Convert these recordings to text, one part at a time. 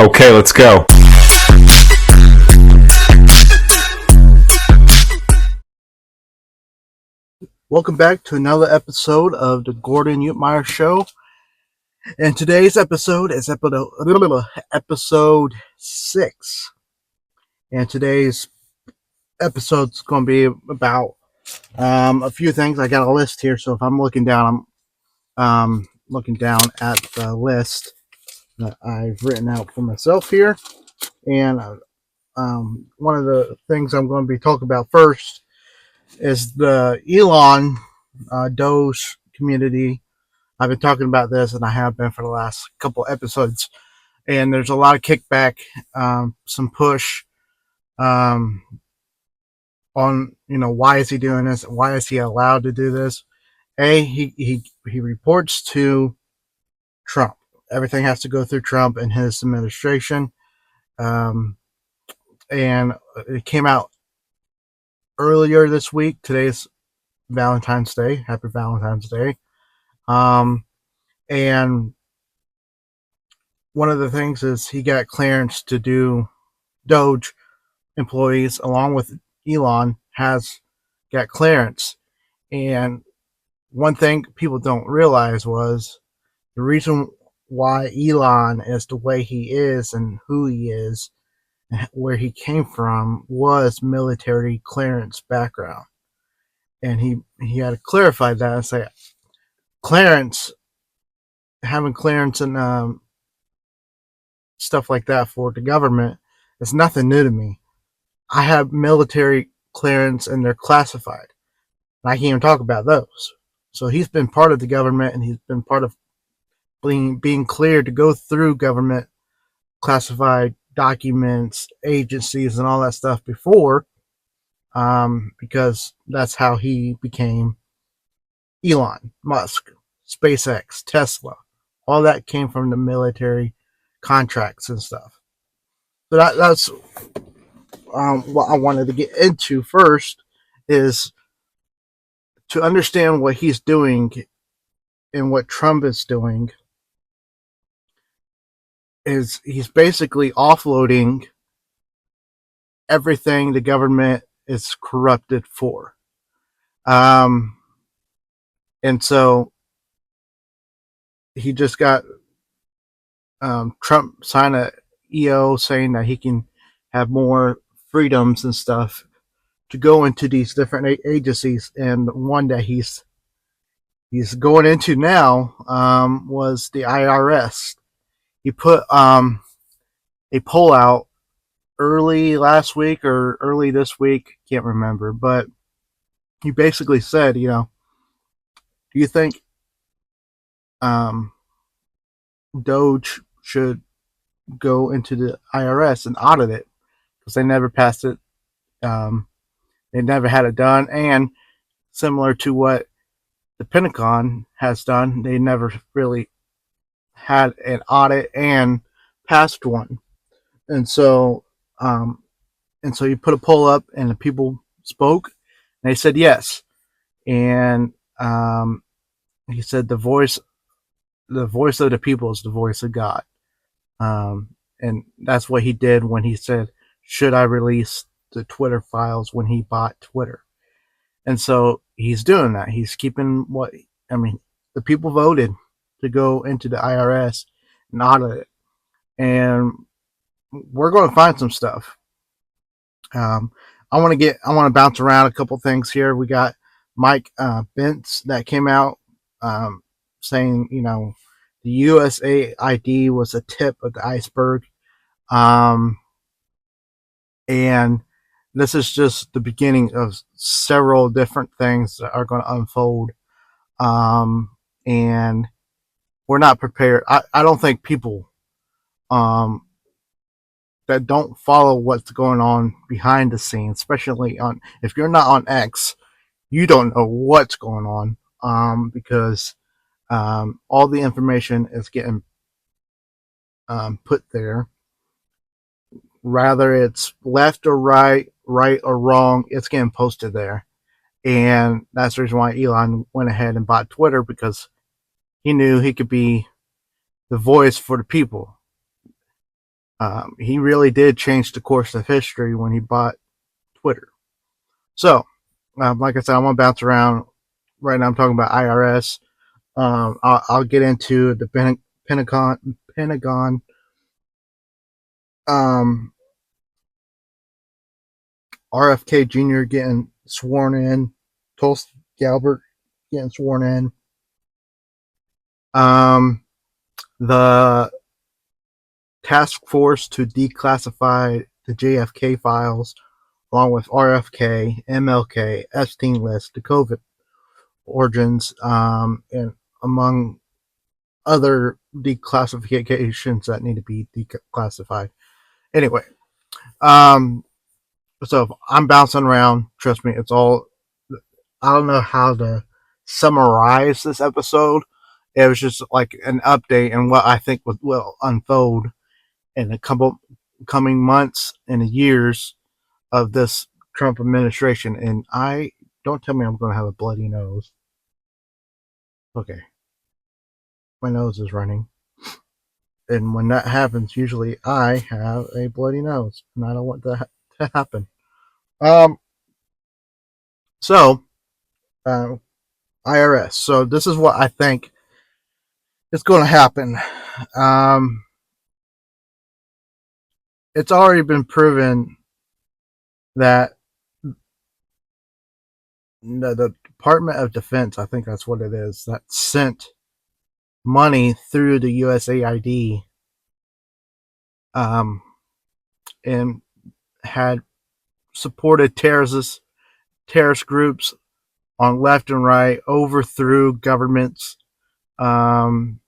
Okay, let's go. Welcome back to another episode of the Gordon Yutmeyer Show. And today's episode is episode 6. And today's episode is going to be about a few things. I got a list here, so if I'm looking down, I'm looking down at the list that I've written out for myself here. And one of the things I'm going to be talking about first is the Elon DOGE community. I've been talking about this, and I have been for the last couple episodes. And there's a lot of kickback, some push on, why is he doing this? Why is he allowed to do this? He reports to Trump. Everything has to go through Trump and his administration. And it came out earlier this week. Today's Valentine's Day. Happy Valentine's Day. And one of the things is he got clearance to do DOGE employees, along with Elon, has got clearance. And one thing people don't realize was the reason why Elon is the way he is and who he is and where he came from was military clearance background. And he had to clarify that and say having clearance and stuff like that for the government is nothing new to me. I have military clearance and they're classified. And I can't even talk about those. So he's been part of the government and he's been part of being cleared to go through government classified documents, agencies, and all that stuff before, because that's how he became Elon Musk, SpaceX, Tesla. All that came from the military contracts and stuff. So that's what I wanted to get into first, is to understand what he's doing and what Trump is doing. Is he's basically offloading everything the government is corrupted for. And so he just got Trump sign a EO saying that he can have more freedoms and stuff to go into these different agencies. And one that he's going into now was the IRS. He put a poll out early last week or early this week, can't remember, but he basically said, do you think DOGE should go into the IRS and audit it? Because they never passed it. They never had it done. And similar to what the Pentagon has done, they never really had an audit and passed one. And so you put a poll up and the people spoke and they said yes. And he said the voice of the people is the voice of God. And that's what he did when he said, should I release the Twitter files when he bought Twitter? And so he's doing that. He's keeping the people voted to go into the IRS and audit it. And we're going to find some stuff. I want to bounce around a couple things here. We got Mike Bentz that came out saying, the USAID was a tip of the iceberg. And this is just the beginning of several different things that are going to unfold. And we're not prepared. I don't think people that don't follow what's going on behind the scenes, especially if you're not on X, you don't know what's going on, because all the information is getting put there. Rather it's left or right or wrong, it's getting posted there. And that's the reason why Elon went ahead and bought Twitter, because he knew he could be the voice for the people. He really did change the course of history when he bought Twitter. So, like I said, I'm gonna bounce around. Right now, I'm talking about IRS. I'll get into the Pentagon. Um, RFK Jr. getting sworn in. Tulsi Gabbard getting sworn in. The task force to declassify the JFK files, along with RFK, MLK, Epstein list, the COVID origins, and among other declassifications that need to be declassified. Anyway, um, so I'm bouncing around. Trust me, it's all. I don't know how to summarize this episode. It was just like an update and what I think will unfold in a couple coming months and years of this Trump administration. And I don't tell me I'm going to have a bloody nose. Okay, my nose is running. And when that happens, usually I have a bloody nose, and I don't want that to happen. Um, so, uh, IRS. So this is what I think is going to happen. Um, it's already been proven that the Department of Defense, I think that's what it is, that sent money through the USAID, um, and had supported terrorist groups on left and right, overthrew governments, um,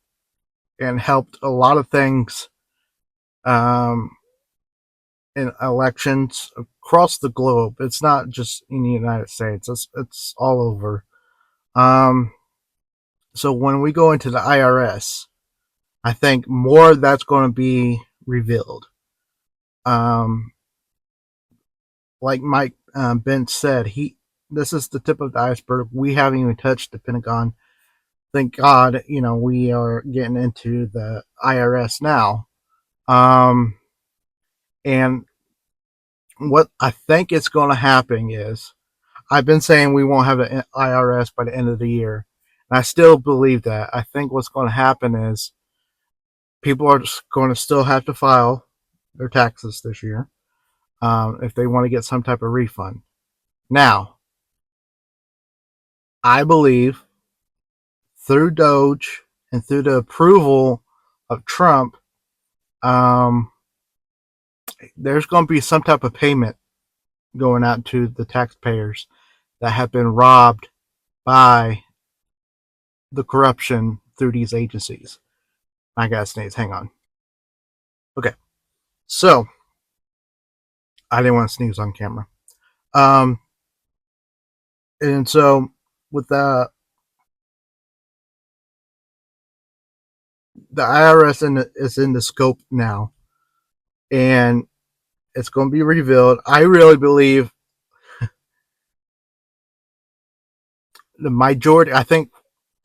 and helped a lot of things, um, in elections across the globe. It's not just in the United States; it's all over. Um, so when we go into the IRS, I think more of that's going to be revealed. Um, like Mike Bench said, this is the tip of the iceberg. We haven't even touched the Pentagon. Thank God, we are getting into the IRS now. And what I think is going to happen is, I've been saying we won't have an IRS by the end of the year. And I still believe that. I think what's going to happen is people are just going to still have to file their taxes this year, if they want to get some type of refund. Now, I believe through DOGE and through the approval of Trump, um, there's going to be some type of payment going out to the taxpayers that have been robbed by the corruption through these agencies. I gotta sneeze. Hang on. Okay. So, I didn't want to sneeze on camera. Um, and so, with the IRS is in the scope now, and it's going to be revealed. I really believe the majority. I think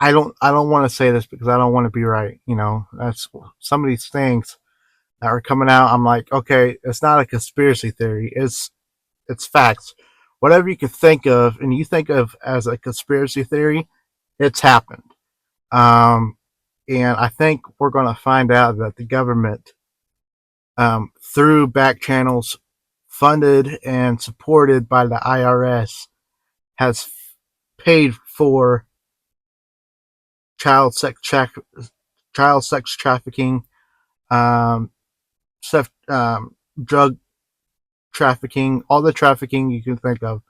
I don't want to say this because I don't want to be right. That's some of these things that are coming out. I'm like, okay, it's not a conspiracy theory. It's facts. Whatever you can think of, and you think of as a conspiracy theory, it's happened. Um, and I think we're going to find out that the government, through back channels funded and supported by the IRS, has paid for child sex trafficking, um, drug trafficking, all the trafficking you can think of.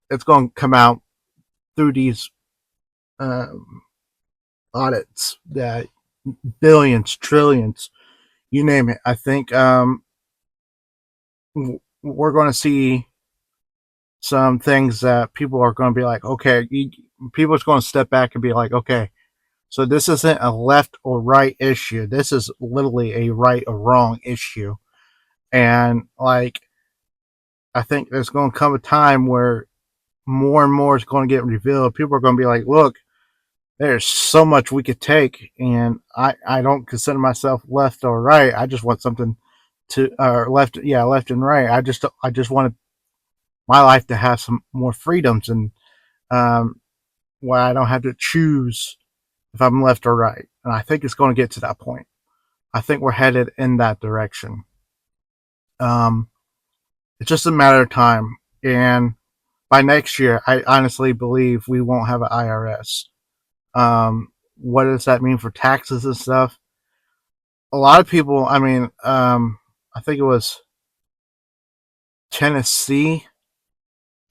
It's going to come out through these, um, audits that billions, trillions, you name it. I think, we're going to see some things that people are going to be like, okay, people are going to step back and be like, okay, so this isn't a left or right issue. This is literally a right or wrong issue. And like, I think there's going to come a time where more and more is going to get revealed. People are going to be like, look, there's so much we could take, and I don't consider myself left or right. I just want something to or left and right. I just wanted my life to have some more freedoms, and um, where I don't have to choose if I'm left or right. And I think it's going to get to that point. I think we're headed in that direction. Um, it's just a matter of time, and by next year, I honestly believe we won't have an IRS. What does that mean for taxes and stuff? A lot of people, I mean, I think it was Tennessee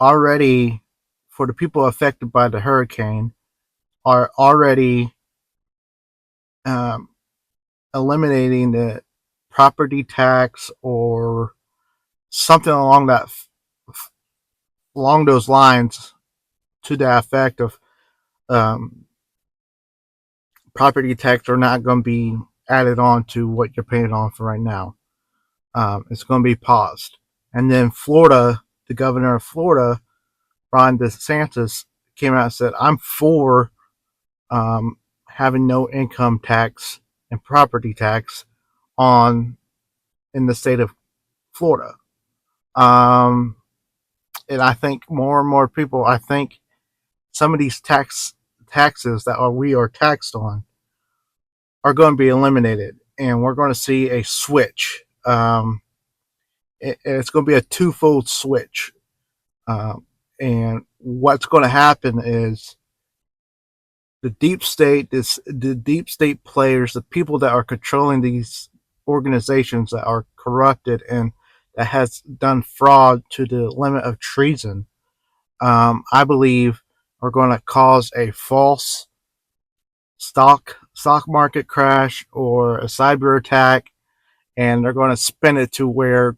already, for the people affected by the hurricane, are already um, eliminating the property tax or something along those lines, to the effect of um, property tax are not going to be added on to what you're paying on for right now. It's going to be paused. And then Florida, the governor of Florida, Ron DeSantis, came out and said, I'm for um, having no income tax and property tax on in the state of Florida. Um, and I think more and more people, I think some of these taxes that we are taxed on are going to be eliminated, and we're going to see a switch. It's going to be a twofold switch. And what's going to happen is the deep state players, the people that are controlling these organizations that are corrupted and that has done fraud to the limit of treason, I believe are going to cause a false stock market crash or a cyber attack, and they're going to spin it to where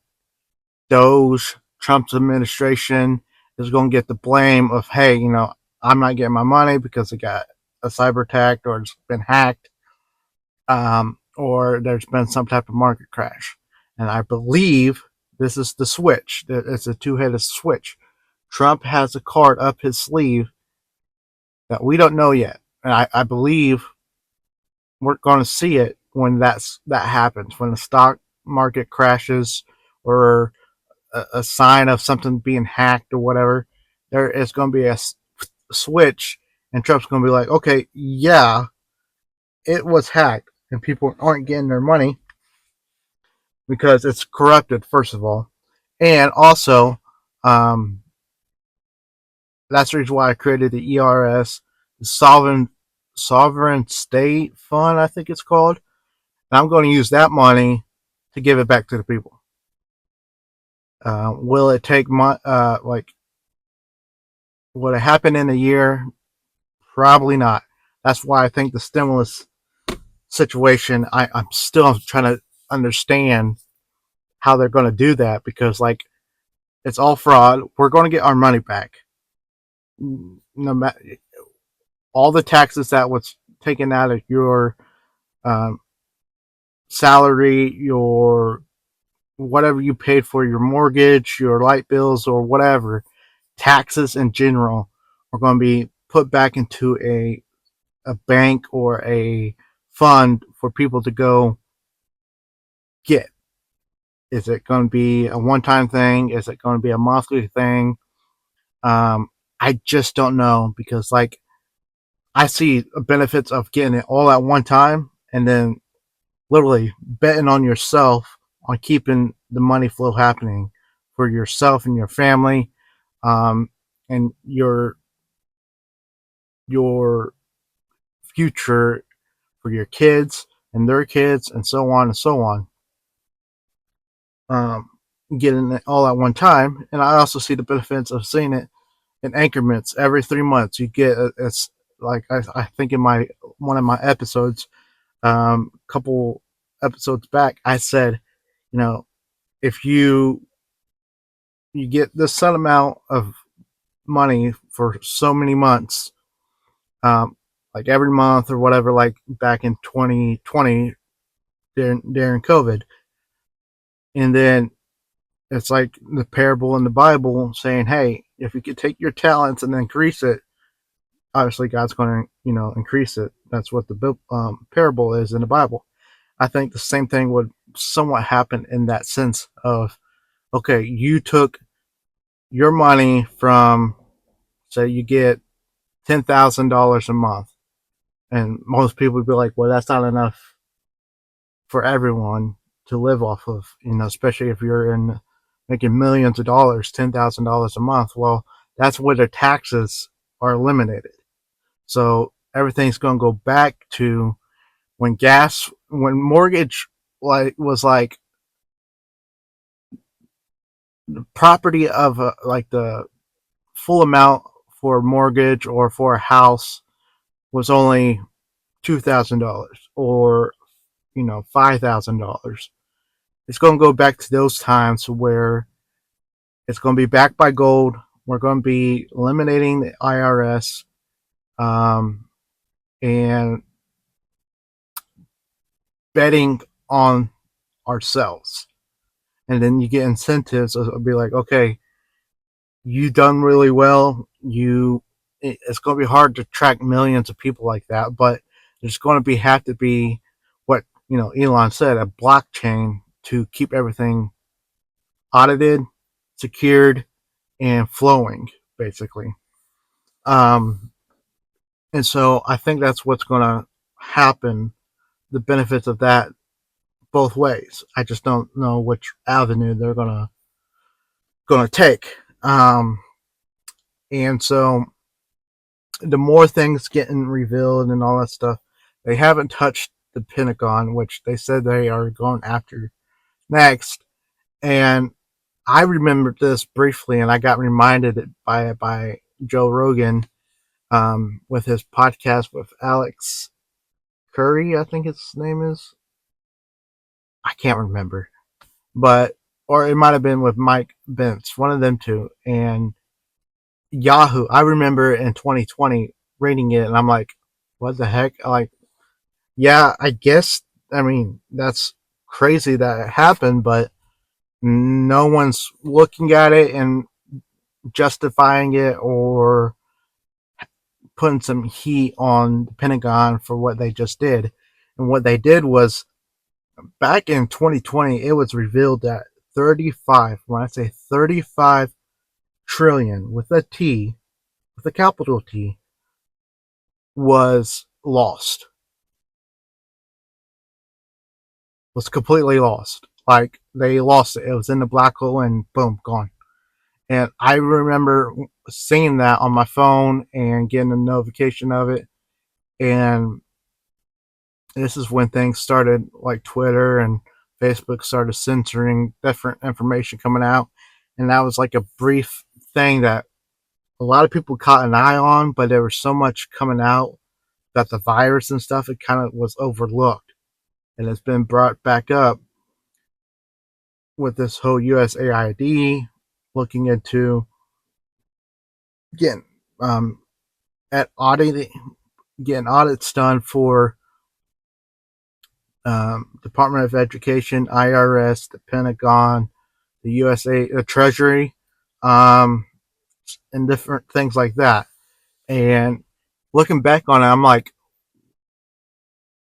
DOGE, Trump's administration, is going to get the blame of, hey, I'm not getting my money because it got a cyber attack or it's been hacked, or there's been some type of market crash. And I believe this is the switch. It's a two-headed switch. Trump has a card up his sleeve that we don't know yet. And I believe we're going to see it when that happens, when the stock market crashes or a sign of something being hacked or whatever. There is going to be a switch, and Trump's going to be like, okay, yeah, it was hacked, and people aren't getting their money because it's corrupted, first of all. And also, um, that's the reason why I created the ERS, the Sovereign State Fund, I think it's called. And I'm going to use that money to give it back to the people. Will it take will it happen in a year? Probably not. That's why I think the stimulus situation, I'm still trying to understand how they're going to do that, because it's all fraud. We're going to get our money back. No matter all the taxes that was taken out of your um, salary, your whatever you paid for your mortgage, your light bills, or whatever, taxes in general are going to be put back into a bank or a fund for people to go get. Is it going to be a one-time thing? Is it going to be a monthly thing? I just don't know, because I see benefits of getting it all at one time and then literally betting on yourself on keeping the money flow happening for yourself and your family, um, and your future, for your kids and their kids, and so on and so on. Um, Getting it all at one time, and I also see the benefits of seeing it in increments every 3 months. You get it's like I think in my one of my episodes, couple episodes back, I said, if you get this set amount of money for so many months, like every month or whatever, like back in 2020 during COVID, and then it's like the parable in the Bible saying, hey, if you could take your talents and increase it, obviously God's going to, increase it. That's what the parable is in the Bible. I think the same thing would somewhat happen in that sense of, okay, you took your money from, say, you get $10,000 a month, and most people would be like, well, that's not enough for everyone to live off of, especially if you're in making millions of dollars, $10,000 a month. Well, that's where the taxes are eliminated. So everything's going to go back to when mortgage was like the property of like the full amount for a mortgage or for a house was only $2,000 or $5,000. It's going to go back to those times where it's going to be backed by gold. We're going to be eliminating the IRS, and betting on ourselves. And then you get incentives. It'll be like, okay, you done really well. It's going to be hard to track millions of people like that, but there's going to have to be what Elon said, a blockchain to keep everything audited, secured, and flowing, basically. Um, and so I think that's what's going to happen. The benefits of that both ways. I just don't know which avenue they're gonna take. And so the more things getting revealed and all that stuff, they haven't touched the Pentagon, which they said they are going after next. And I remembered this briefly, and I got reminded by Joe Rogan, with his podcast with Alex Curry, I think his name is. I can't remember, but or it might have been with Mike Bentz, one of them two. And Yahoo, I remember in 2020 reading it, and I'm like, what the heck? Like, yeah, I guess. I mean, that's crazy that it happened, but no one's looking at it and justifying it or putting some heat on the Pentagon for what they just did. And what they did was, back in 2020, it was revealed that 35, when I say 35 trillion with a T, with a capital T, was lost. Was completely lost. Like, they lost it. It was in the black hole and boom, gone. And I remember seeing that on my phone and getting a notification of it. And this is when things started, like Twitter and Facebook started censoring different information coming out. And that was like a brief thing that a lot of people caught an eye on, but there was so much coming out that the virus and stuff, it kind of was overlooked. And it's been brought back up with this whole USAID looking into getting at auditing, getting audits done for Department of Education, IRS, the Pentagon, the USA, the Treasury, and different things like that. And looking back on it, I'm like,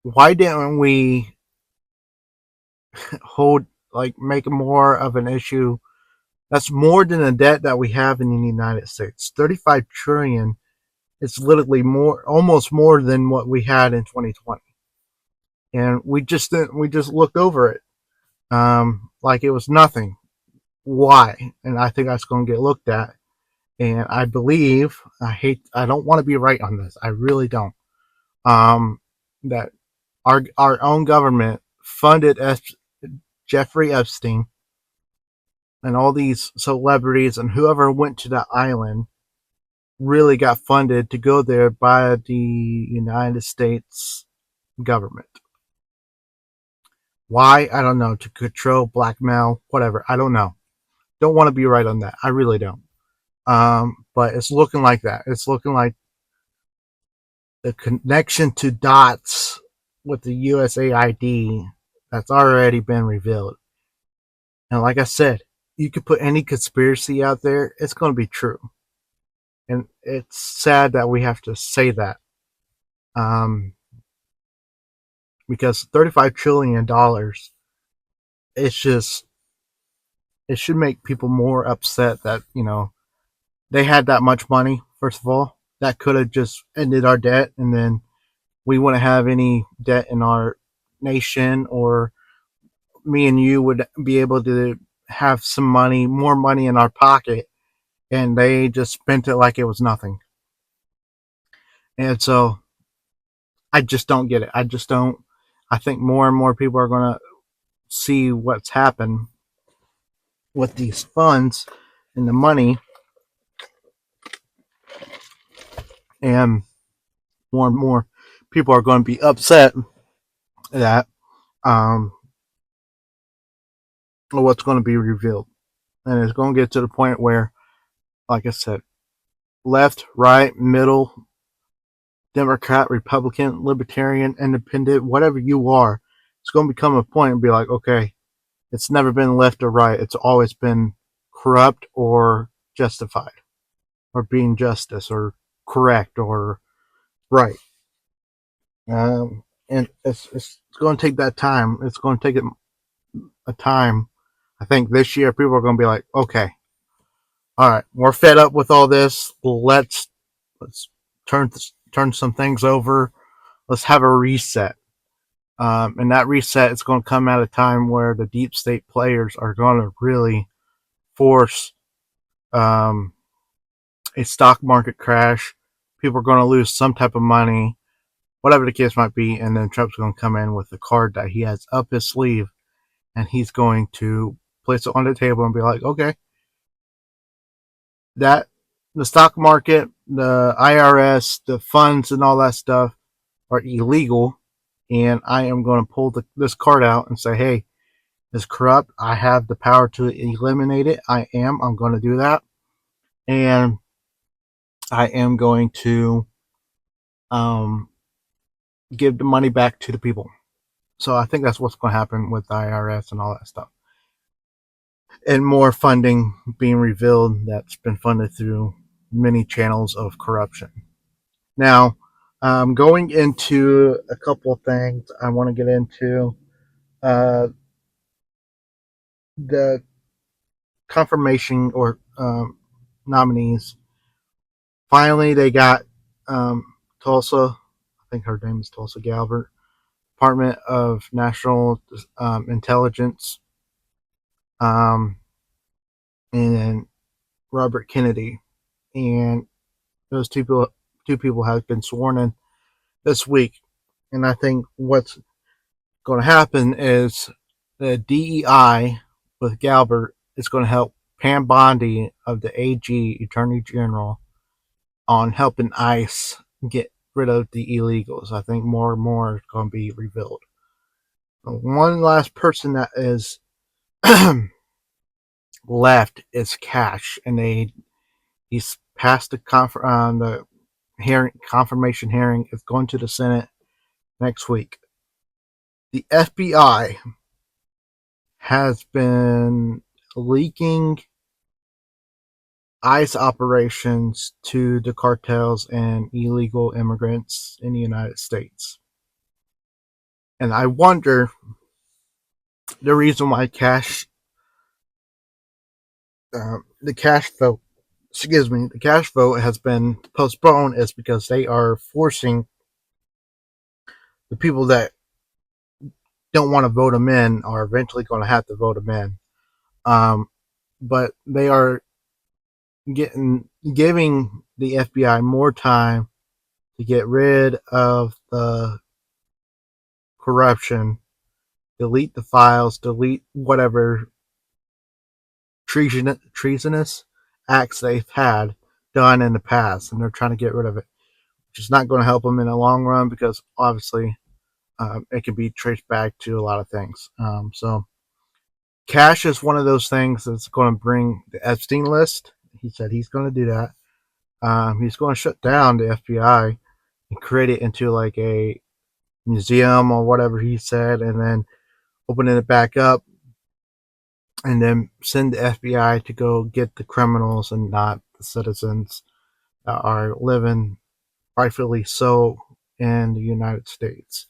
why didn't we make more of an issue? That's more than the debt that we have in the United States. 35 trillion is literally more, almost more than what we had in 2020. And we just looked over it, like it was nothing. Why? And I think that's going to get looked at. And I believe, I don't want to be right on this. I really don't. That our own government funded Jeffrey Epstein and all these celebrities, and whoever went to that island really got funded to go there by the United States government. Why? I don't know. To control, blackmail, whatever. I don't know. Don't want to be right on that. I really don't. But it's looking like that. It's looking like the connection to dots with the USAID that's already been revealed. And like I said, you could put any conspiracy out there, it's going to be true. And it's sad that we have to say that. Because $35 trillion it's just, it should make people more upset that, they had that much money, first of all, that could have just ended our debt, and then we wouldn't have any debt in our nation, or me and you would be able to have some money, more money in our pocket, and they just spent it like it was nothing. And so I just don't get it. I just don't. I think more and more people are going to see what's happened with these funds and the money, and more people are going to be upset that what's going to be revealed. And it's going to get to the point where, like I said, left, right, middle, Democrat, Republican, Libertarian, Independent, whatever you are, it's going to become a point and be like, okay, it's never been left or right. It's always been corrupt or justified, or being justice or correct or right. And it's going to take that time. It's going to take a time. I think this year people are going to be like, okay, all right, we're fed up with all this. Let's turn some things over. Let's have a reset. And that reset is going to come at a time where the deep state players are going to really force um, a stock market crash. People are going to lose some type of money, whatever the case might be, and then Trump's going to come in with the card that he has up his sleeve, and he's going to place it on the table and be like, okay, that the stock market, the IRS, the funds, and all that stuff are illegal, and I am going to pull this card out and say, hey, it's corrupt. I have the power to eliminate it. I'm going to do that, and I am going to um, give the money back to the people. So I think that's what's going to happen with the IRS and all that stuff. And more funding being revealed that's been funded through many channels of corruption. Now, going into a couple of things I want to get into. Uh, the confirmation or nominees. Finally, they got Tulsa. I think her name is Tulsa Gabbard. Department of National Intelligence, um, and Robert Kennedy, and those two people have been sworn in this week. And I think what's going to happen is the DEI with Galbert is going to help Pam Bondi of the AG Attorney General on helping ICE get rid of the illegals. I think more and more is going to be revealed. One last person that is left is Cash, and he's passed the hearing confirmation hearing. It's going to the Senate next week. The FBI has been leaking ICE operations to the cartels and illegal immigrants in the United States. And I wonder the reason why the cash vote, the cash vote has been postponed is because they are forcing the people that don't want to vote them in are eventually going to have to vote them in. But they are giving the FBI more time to get rid of the corruption, delete the files, delete whatever treasonous acts they've had done in the past, and they're trying to get rid of it, which is not going to help them in the long run because obviously it can be traced back to a lot of things. So Cash is one of those things that's going to bring the Epstein list. He said he's going to do that. He's going to shut down the FBI and create it into like a museum or whatever he said, and then opening it back up, and then send the FBI to go get the criminals and not the citizens that are living rightfully so in the United States.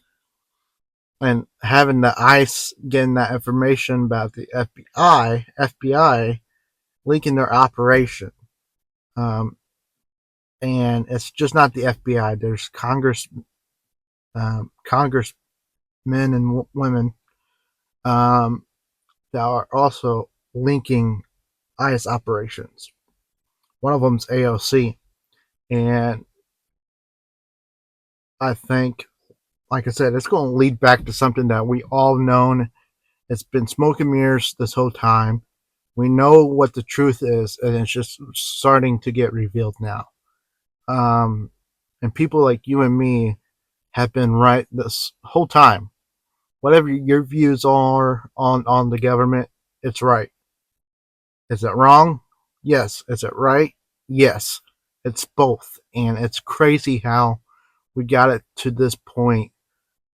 and having the ICE getting that information about the FBI leaking their operation. Um, and it's just not the FBI. There's congressmen and women that are also linking ICE operations. One of them's AOC, and I think, like I said, it's going to lead back to something that we all known. It's been smoke and mirrors this whole time. We know what the truth is, and it's just starting to get revealed now. Um, and people like you and me have been right this whole time. Whatever your views are on the government, it's right. Is it wrong? Yes. Is it right? Yes. It's both. And it's crazy how we got it to this point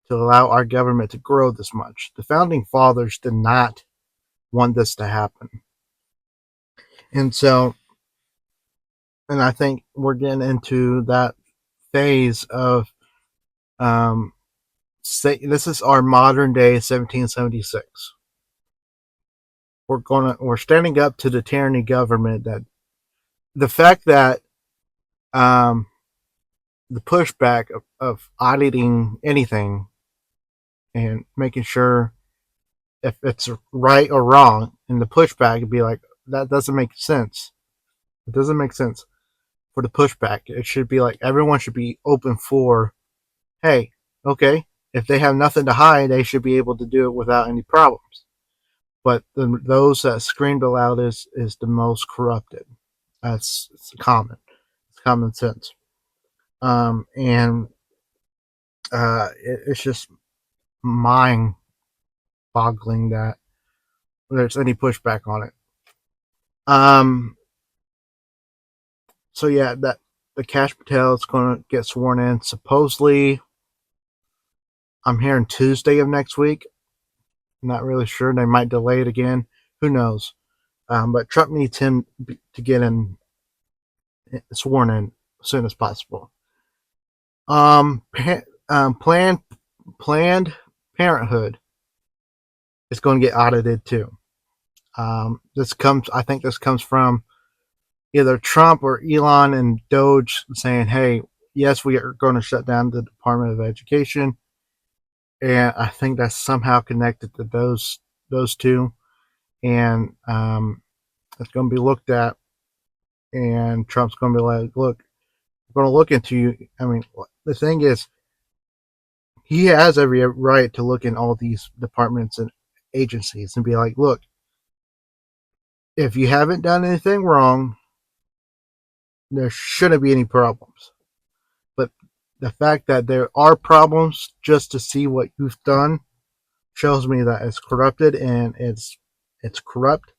to allow our government to grow this much. The founding fathers did not want this to happen. And so, and I think we're getting into that phase of, this is our modern day 1776. We're standing up to the tyranny government. That the fact that um, the pushback of auditing anything and making sure if it's right or wrong, and the pushback would be like, that doesn't make sense. It doesn't make sense for the pushback. It should be like everyone should be open for, hey, okay, if they have nothing to hide, they should be able to do it without any problems. But those that scream the loudest is the most corrupted. It's common. It's common sense. And it's just mind boggling that there's any pushback on it. So yeah, that the Cash Patel is going to get sworn in. Supposedly, I'm hearing Tuesday of next week. I'm not really sure. They might delay it again. Who knows? But Trump needs him to get in sworn in as soon as possible. Planned Parenthood is going to get audited too. I think this comes from either Trump or Elon and DOGE saying, "Hey, yes, we are going to shut down the Department of Education," and I think that's somehow connected to those two, and it's going to be looked at, and Trump's going to be like, "Look, we're going to look into you." I mean, the thing is, he has every right to look in all these departments and agencies and be like, "Look, if you haven't done anything wrong, there shouldn't be any problems." But the fact that there are problems just to see what you've done shows me that it's corrupted, and it's corrupt,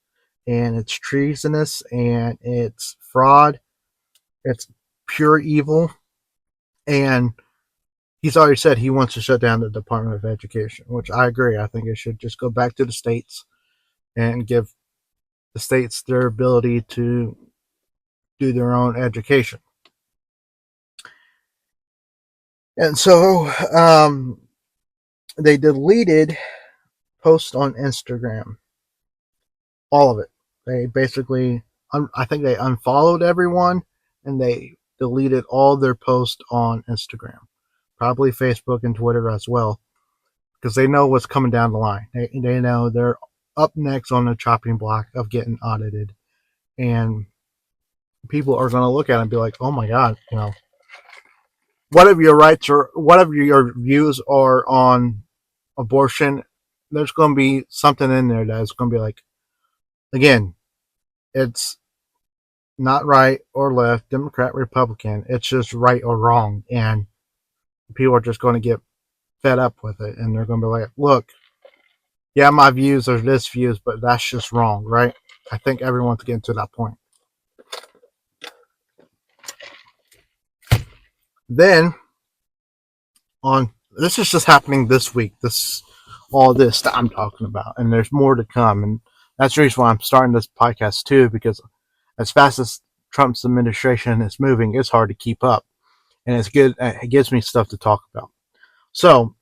and it's treasonous, and it's fraud. It's pure evil. And he's already said he wants to shut down the Department of Education, which I agree. I think it should just go back to the states and give the states their ability to do their own education. And so they deleted posts on Instagram, all of it. They basically, I think they unfollowed everyone, and they deleted all their posts on Instagram, probably Facebook and Twitter as well, because they know what's coming down the line. They know they're up next on the chopping block of getting audited, and people are going to look at it and be like, "Oh my God, whatever your rights or whatever your views are on abortion, there's going to be something in there that's going to be like, again, it's not right or left, Democrat, Republican. It's just right or wrong." And people are just going to get fed up with it. And they're going to be like, "Look, yeah, my views are this views, but that's just wrong," right? I think everyone's getting to that point. Then, this is just happening this week. All this that I'm talking about. And there's more to come. And that's the reason why I'm starting this podcast too, because as fast as Trump's administration is moving, it's hard to keep up. And it's good. It gives me stuff to talk about. So,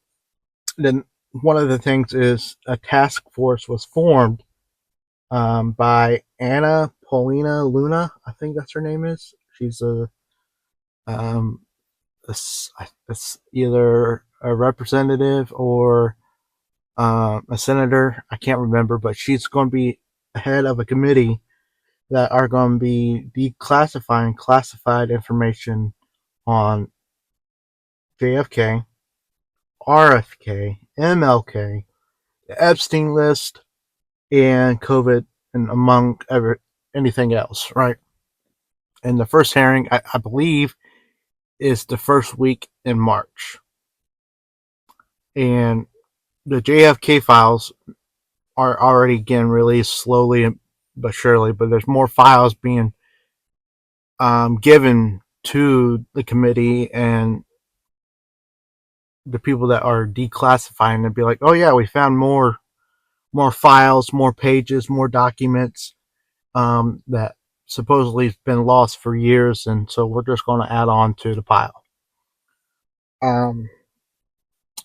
then one of the things is a task force was formed by Anna Paulina Luna. I think that's her name is. She's um, either a representative or a senator. I can't remember, but she's going to be head of a committee that are going to be declassifying classified information on JFK, RFK, MLK, the Epstein list, and COVID, and among anything else, right? And the first hearing, I believe, is the first week in March. And the JFK files are already getting released slowly but surely, but there's more files being given to the committee and the people that are declassifying and be like, oh yeah, we found more files, more pages, more documents that supposedly has been lost for years, and so we're just going to add on to the pile.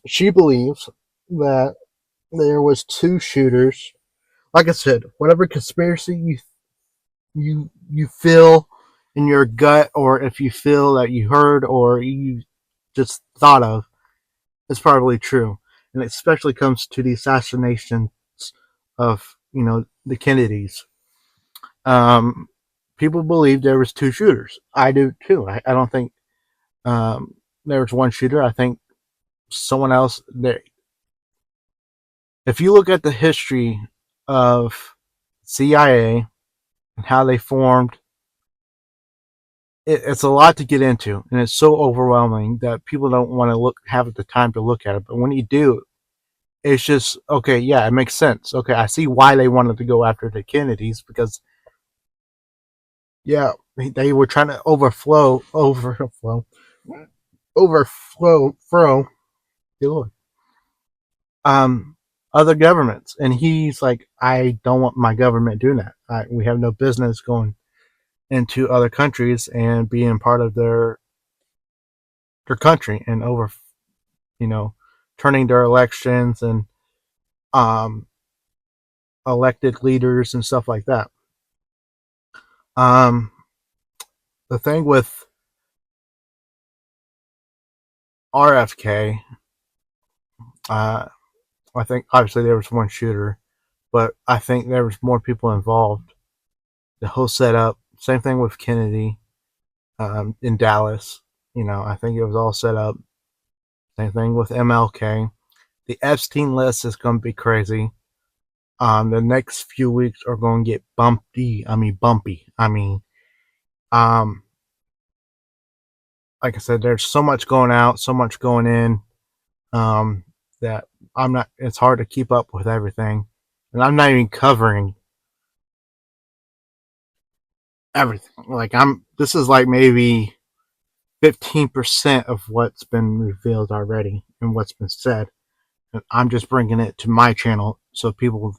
She believes that there was two shooters. Like I said, whatever conspiracy you feel in your gut, or if you feel that you heard or you just thought of, it's probably true. And it especially comes to the assassinations of the Kennedys. Um, People believe there was two shooters. I do too. I don't think there was one shooter. I think someone else. If you look at the history of CIA and how they formed, it's a lot to get into, and it's so overwhelming that people don't want to have the time to look at it. But when you do, it's just okay. Yeah, it makes sense. Okay, I see why they wanted to go after the Kennedys, because yeah, they were trying to overthrow good Lord, um, other governments, and he's like, I don't want my government doing that. We have no business going into other countries and being part of their country and you know, turning their elections and um, elected leaders and stuff like that. Um, the thing with RFK, I think obviously there was one shooter, but I think there was more people involved. The whole setup, same thing with Kennedy in Dallas. I think it was all set up. Same thing with MLK. The Epstein list is going to be crazy. The next few weeks are going to get bumpy. Um, like I said, there's so much going out, so much going in, that I'm not. It's hard to keep up with everything, and I'm not even covering everything. Like this is like maybe 15% of what's been revealed already and what's been said, and I'm just bringing it to my channel so people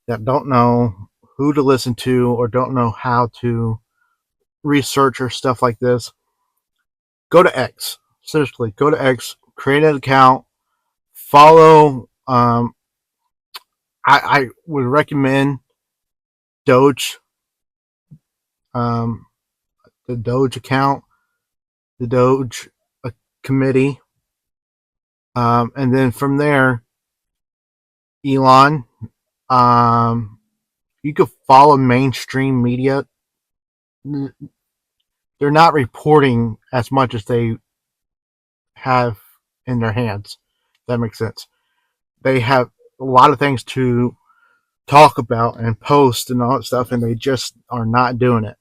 that don't know who to listen to or don't know how to research or stuff like this, go to X. Seriously, go to X, create an account, follow. I would recommend Doge, um, the Doge account, the Doge committee, and then from there, Elon. You could follow mainstream media. They're not reporting as much as they have in their hands. If that makes sense. They have a lot of things to talk about and post and all that stuff, and they just are not doing it.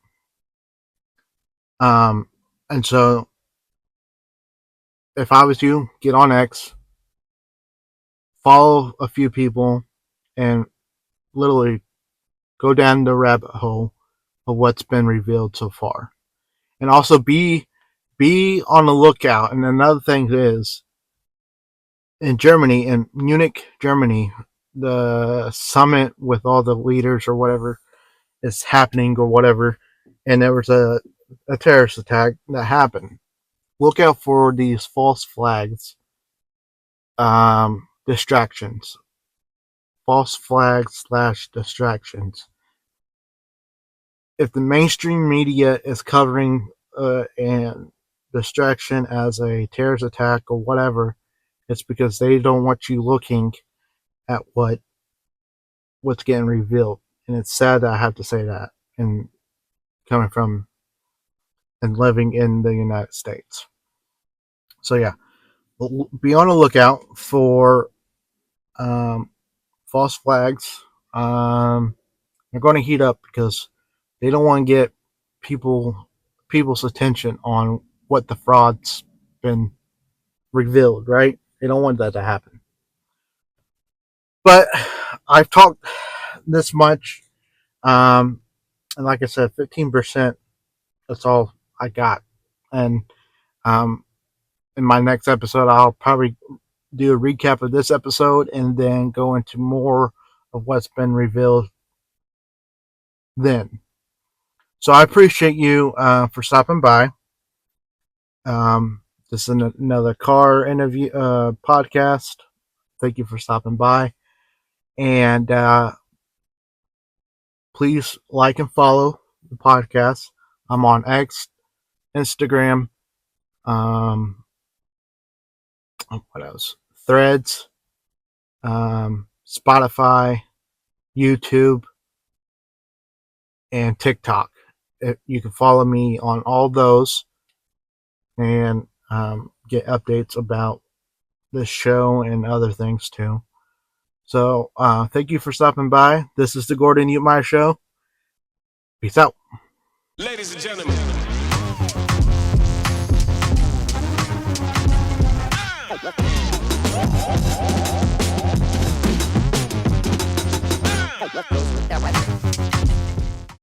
And so, if I was you, get on X, follow a few people, and literally go down the rabbit hole of what's been revealed so far. And also be on the lookout. And another thing is, in Germany, in Munich, Germany, the summit with all the leaders or whatever is happening or whatever, and there was a terrorist attack that happened. Look out for these false flags. distractions, false flags / distractions. If the mainstream media is covering an distraction as a terrorist attack or whatever, it's because they don't want you looking at what's getting revealed. And it's sad that I have to say that, and coming from and living in the United States. So yeah, be on the lookout for false flags. They're going to heat up because they don't want to get people's attention on what the fraud's been revealed, right? They don't want that to happen. But I've talked this much, and like I said, 15%. That's all I got. And in my next episode, I'll probably do a recap of this episode and then go into more of what's been revealed then. So I appreciate you for stopping by. This is another car interview podcast. Thank you for stopping by. And please like and follow the podcast. I'm on X, Instagram, what else? Threads, Spotify, YouTube, and TikTok. You can follow me on all those and get updates about this show and other things too. So thank you for stopping by. This is the Gordon Yutmeyer Show. Peace out. Ladies and gentlemen. Goes with that right.